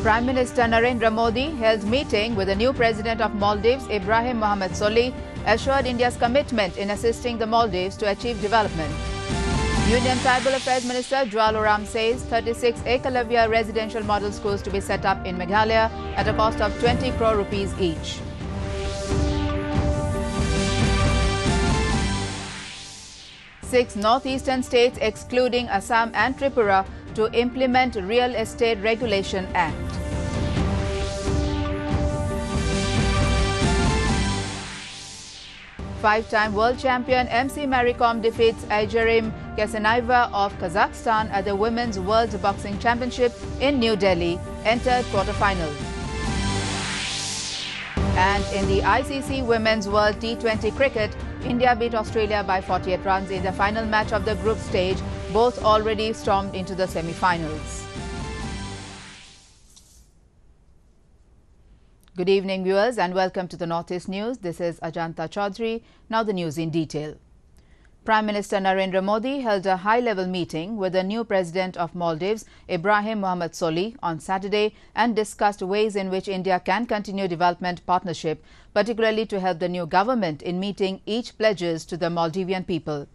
Prime Minister Narendra Modi held meeting with the new President of Maldives, Ibrahim Mohamed Solih, assured India's commitment in assisting the Maldives to achieve development. Union Tribal Affairs Minister Jwal Oram says 36 Ekalavya residential model schools to be set up in Meghalaya at a cost of 20 crore rupees each. Six northeastern states, excluding Assam and Tripura, to implement Real Estate Regulation Act. Five-time world champion MC Marikom defeats Ayjarim Kesenayeva of Kazakhstan at the Women's World Boxing Championship in New Delhi, entered quarterfinal. And in the ICC Women's World T20 Cricket, India beat Australia by 48 runs in the final match of the group stage, both already stormed into the semi-finals. Good evening, viewers, and welcome to the Northeast News. This is Ajanta Chaudhary. Now the news in detail. Prime Minister Narendra Modi held a high-level meeting with the new President of Maldives, Ibrahim Mohamed Solih, on Saturday and discussed ways in which India can continue development partnership, particularly to help the new government in meeting each pledges to the Maldivian people.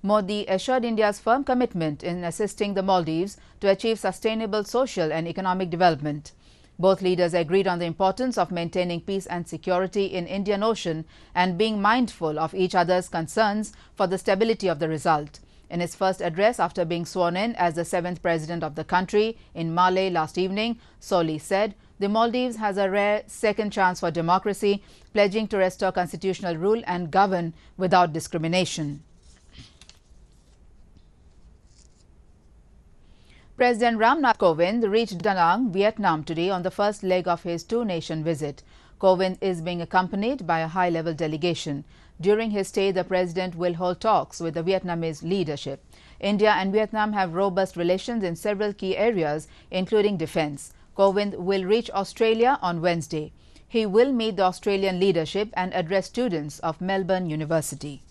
Modi assured India's firm commitment in assisting the Maldives to achieve sustainable social and economic development. Both leaders agreed on the importance of maintaining peace and security in Indian Ocean and being mindful of each other's concerns for the stability of the result. In his first address after being sworn in as the 7th president of the country in Malé last evening, Solih said the Maldives has a rare second chance for democracy, pledging to restore constitutional rule and govern without discrimination. President Ramnath Kovind reached Da Nang, Vietnam today on the first leg of his two-nation visit. Kovind is being accompanied by a high-level delegation. During his stay, the president will hold talks with the Vietnamese leadership. India and Vietnam have robust relations in several key areas, including defense. Kovind will reach Australia on Wednesday. He will meet the Australian leadership and address students of Melbourne University.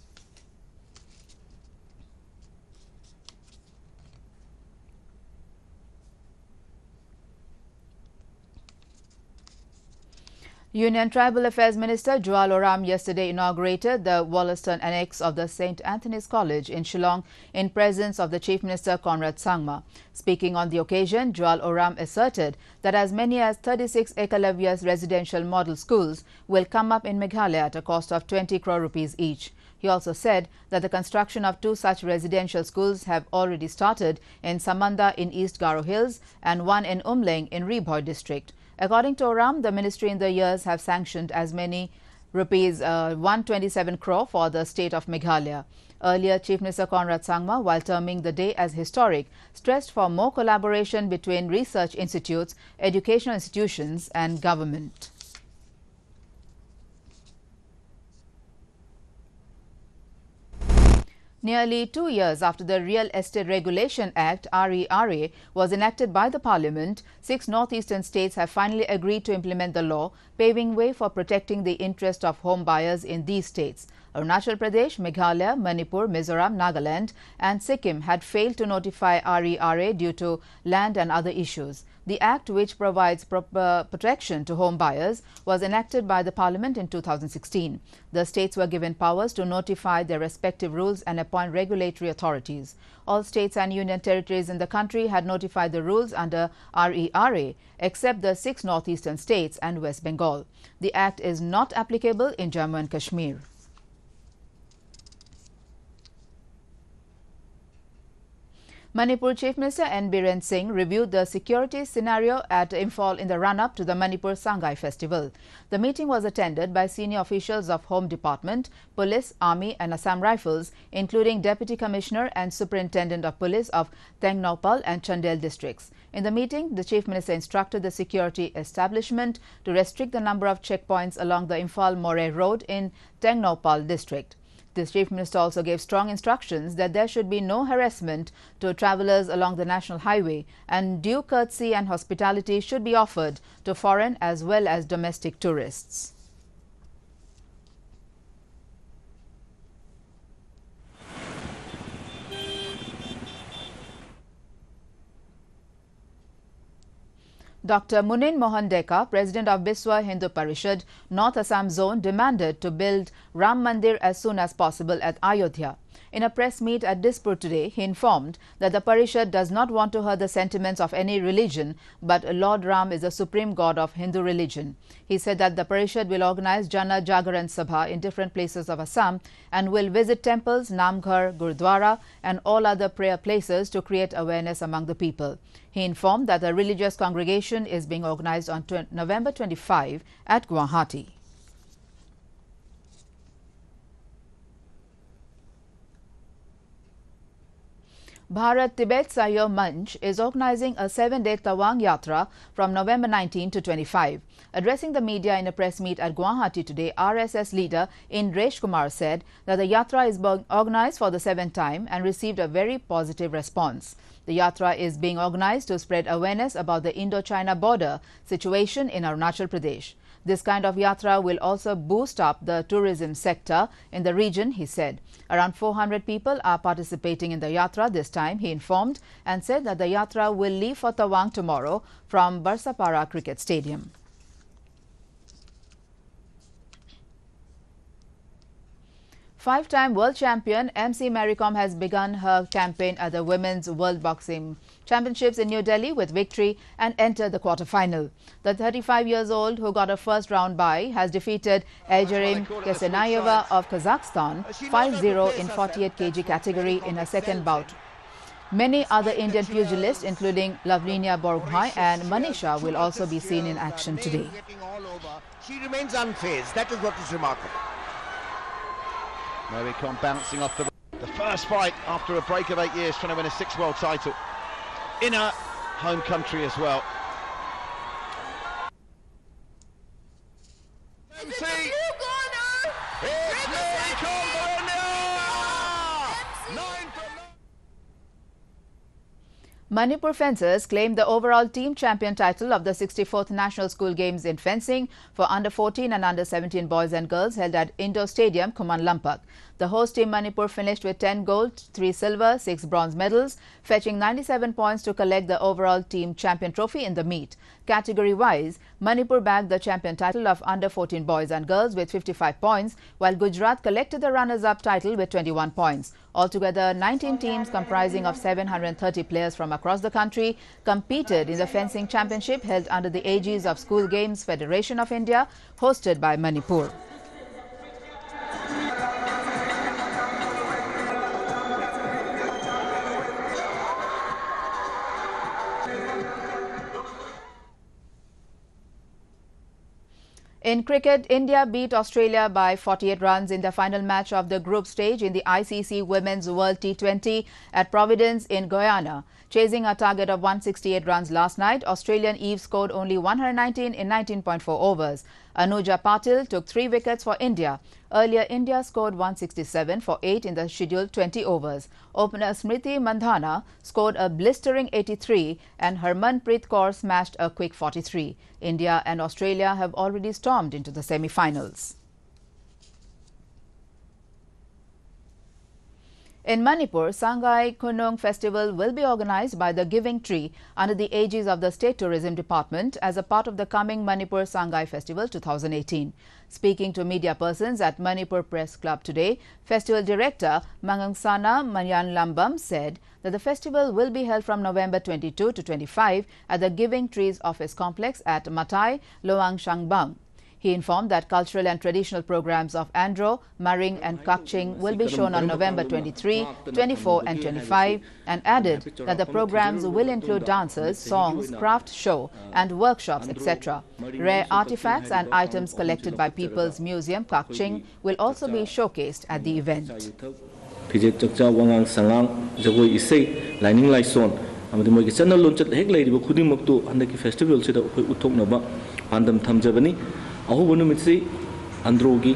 Union Tribal Affairs Minister Jwal Oram yesterday inaugurated the Wollaston Annex of the St. Anthony's College in Shillong in presence of the Chief Minister Conrad Sangma. Speaking on the occasion, Jwal Oram asserted that as many as 36 Ekalavya's residential model schools will come up in Meghalaya at a cost of 20 crore rupees each. He also said that the construction of two such residential schools have already started in Samanda in East Garo Hills and one in Umleng in Ribhoi district. According to Oram, the ministry in the years have sanctioned as many rupees 127 crore for the state of Meghalaya. Earlier, Chief Minister Conrad Sangma, while terming the day as historic, stressed for more collaboration between research institutes, educational institutions and government. Nearly 2 years after the Real Estate Regulation Act (RERA) was enacted by the Parliament, 6 northeastern states have finally agreed to implement the law, paving way for protecting the interest of home buyers in these states. Arunachal Pradesh, Meghalaya, Manipur, Mizoram, Nagaland and Sikkim had failed to notify RERA due to land and other issues. The Act, which provides proper protection to home buyers, was enacted by the Parliament in 2016. The states were given powers to notify their respective rules and appoint regulatory authorities. All states and union territories in the country had notified the rules under RERA, except the 6 northeastern states and West Bengal. The Act is not applicable in Jammu and Kashmir. Manipur Chief Minister N. Biren Singh reviewed the security scenario at Imphal in the run-up to the Manipur Sangai Festival. The meeting was attended by senior officials of Home Department, Police, Army and Assam Rifles, including Deputy Commissioner and Superintendent of Police of Tengnoupal and Chandel districts. In the meeting, the Chief Minister instructed the security establishment to restrict the number of checkpoints along the Imphal-Moray Road in Tengnoupal district. The Chief Minister also gave strong instructions that there should be no harassment to travellers along the national highway and due courtesy and hospitality should be offered to foreign as well as domestic tourists. Dr. Munin Mohan Deka, president of Biswa Hindu Parishad, North Assam Zone, demanded to build Ram Mandir as soon as possible at Ayodhya. In a press meet at Dispur today, he informed that the Parishad does not want to hurt the sentiments of any religion, but Lord Ram is the supreme god of Hindu religion. He said that the Parishad will organize Jana Jagaran Sabha in different places of Assam and will visit temples, Namghar, Gurdwara and all other prayer places to create awareness among the people. He informed that a religious congregation is being organized on November 25 at Guwahati. Bharat-Tibet Sahyog Manch is organizing a 7-day Tawang Yatra from November 19 to 25. Addressing the media in a press meet at Guwahati today, RSS leader Indresh Kumar said that the Yatra is organized for the 7th time and received a very positive response. The Yatra is being organized to spread awareness about the Indo-China border situation in Arunachal Pradesh. This kind of yatra will also boost up the tourism sector in the region, he said. Around 400 people are participating in the yatra this time, he informed, and said that the yatra will leave for Tawang tomorrow from Barsapara Cricket Stadium. Five-time world champion MC Maricom has begun her campaign at the Women's World Boxing Championships in New Delhi with victory and entered the quarter-final. The 35-years-old, who got a first-round bye, has defeated Ayjarim Kesenayeva of Kazakhstan 5-0 in 48 kg category in her second bout. Many other Indian pugilists, including Lavlinia Borgohain and Manisha, will also be seen in action today. She remains unfazed. That is what is remarkable. Maricom bouncing off the first fight after a break of 8 years, trying to win a 6th world title in her home country as well. It's Maricom! Manipur fencers claimed the overall team champion title of the 64th National School Games in fencing for under 14 and under 17 boys and girls held at Indoor Stadium, Kuman Lampak. The host team Manipur finished with 10 gold, 3 silver, 6 bronze medals, fetching 97 points to collect the overall team champion trophy in the meet. Category-wise, Manipur bagged the champion title of under 14 boys and girls with 55 points, while Gujarat collected the runners-up title with 21 points. Altogether, 19 teams comprising of 730 players from across the country competed in the fencing championship held under the aegis of School Games Federation of India, hosted by Manipur. In cricket, India beat Australia by 48 runs in the final match of the group stage in the ICC Women's World T20 at Providence in Guyana. Chasing a target of 168 runs last night, Australian Eve scored only 119 in 19.4 overs. Anuja Patil took 3 wickets for India. Earlier, India scored 167 for 8 in the scheduled 20 overs. Opener Smriti Mandhana scored a blistering 83 and Harmanpreet Kaur smashed a quick 43. India and Australia have already stormed into the semi-finals. In Manipur, Sangai Kunung Festival will be organized by the Giving Tree under the aegis of the State Tourism Department as a part of the coming Manipur Sangai Festival 2018. Speaking to media persons at Manipur Press Club today, Festival Director Mangangsana Manyanlambam said that the festival will be held from November 22 to 25 at the Giving Trees Office Complex at Matai, Loang Shangbang. He informed that cultural and traditional programs of Andro, Maring and Kakching will be shown on November 23, 24 and 25 and added that the programs will include dances, songs, craft show and workshops, etc. Rare artifacts and items collected by People's Museum, Kakching will also be showcased at the event. अहोब नुमित्सि आंध्रोगी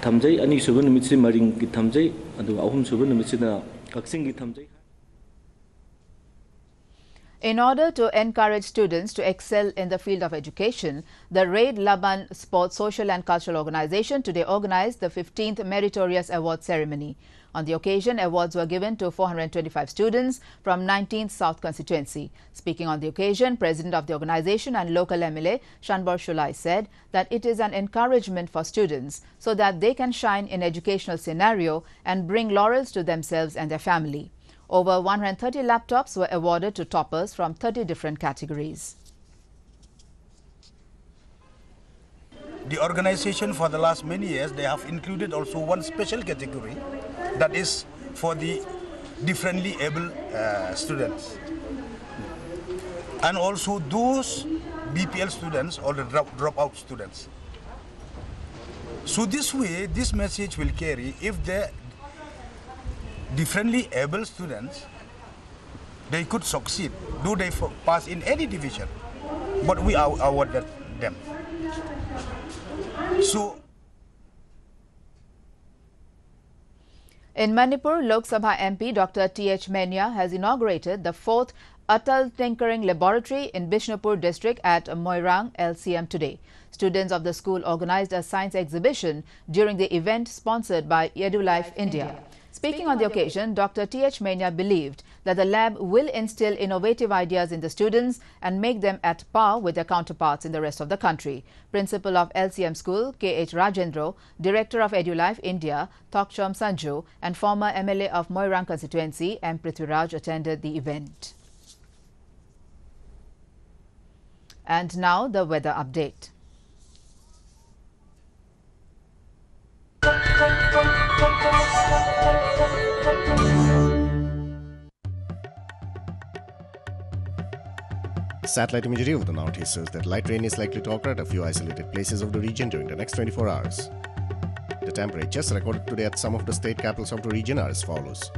थमजै अनि सुब नुमित्सि मरिंग थमजै अदु अहुम सुब नुमित्सिना Kakching थमजै. In order to encourage students to excel in the field of education, the Raid Laban Sports Social and Cultural Organization today organized the 15th Meritorious Award Ceremony. On the occasion, awards were given to 425 students from 19th South constituency. Speaking on the occasion, President of the organization and local MLA Shanbor Shulai said that it is an encouragement for students so that they can shine in educational scenario and bring laurels to themselves and their family. Over 130 laptops were awarded to toppers from 30 different categories. The organization for the last many years, they have included also one special category that is for the differently able students. And also those BPL students or the dropout students. So this way, this message will carry if the differently able students, they could succeed, do they pass in any division, but we awarded them. So, in Manipur, Lok Sabha MP Dr. T.H. Menia has inaugurated the 4th Atal Tinkering Laboratory in Bishnupur district at Moirang, LCM today. Students of the school organized a science exhibition during the event sponsored by EduLife India. Speaking on the occasion, Dr. T.H. Menia believed that the lab will instill innovative ideas in the students and make them at par with their counterparts in the rest of the country. Principal of LCM School, K.H. Rajendra, Director of EduLife India, Thokchom Sanju, and former MLA of Moirang constituency, M. Prithviraj, attended the event. And now the weather update. Satellite imagery of the northeast shows that light rain is likely to occur at a few isolated places of the region during the next 24 hours. The temperatures recorded today at some of the state capitals of the region are as follows.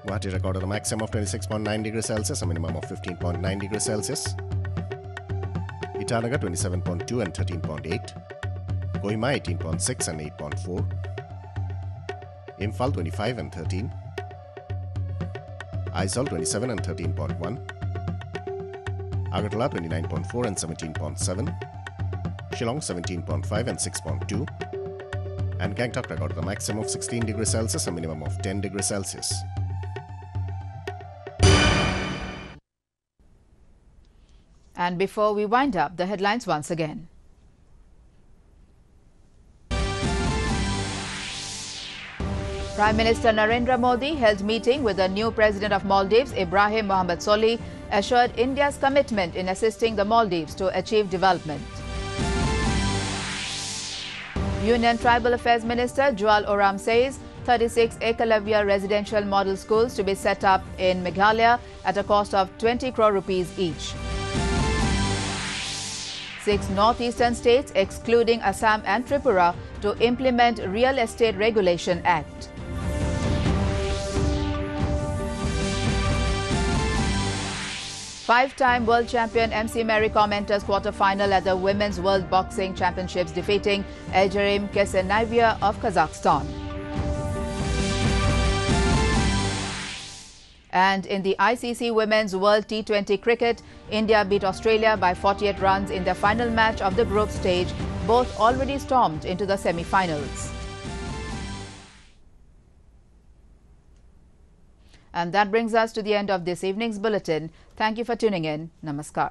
Guwahati recorded a maximum of 26.9 degrees Celsius, a minimum of 15.9 degrees Celsius. Itanagar 27.2 and 13.8. Kohima 18.6 and 8.4. Imphal 25 and 13. Aizawl 27 and 13.1. Agartala 29.4 and 17.7, Shillong 17.5 and 6.2, and Gangtok recorded a maximum of 16 degrees Celsius, a minimum of 10 degrees Celsius. And before we wind up, the headlines once again. Prime Minister Narendra Modi held meeting with the new President of Maldives, Ibrahim Mohamed Solih, assured India's commitment in assisting the Maldives to achieve development. Union Tribal Affairs Minister Jual Oram says 36 Ekalavya residential model schools to be set up in Meghalaya at a cost of 20 crore rupees each. 6 northeastern states, excluding Assam and Tripura, to implement Real Estate Regulation Act. Five-time world champion MC Mary Kom enters quarter-final at the Women's World Boxing Championships, defeating Eljarim Kesenayeva of Kazakhstan. And in the ICC Women's World T20 Cricket, India beat Australia by 48 runs in their final match of the group stage, both already stormed into the semi-finals. And that brings us to the end of this evening's bulletin. Thank you for tuning in. Namaskar.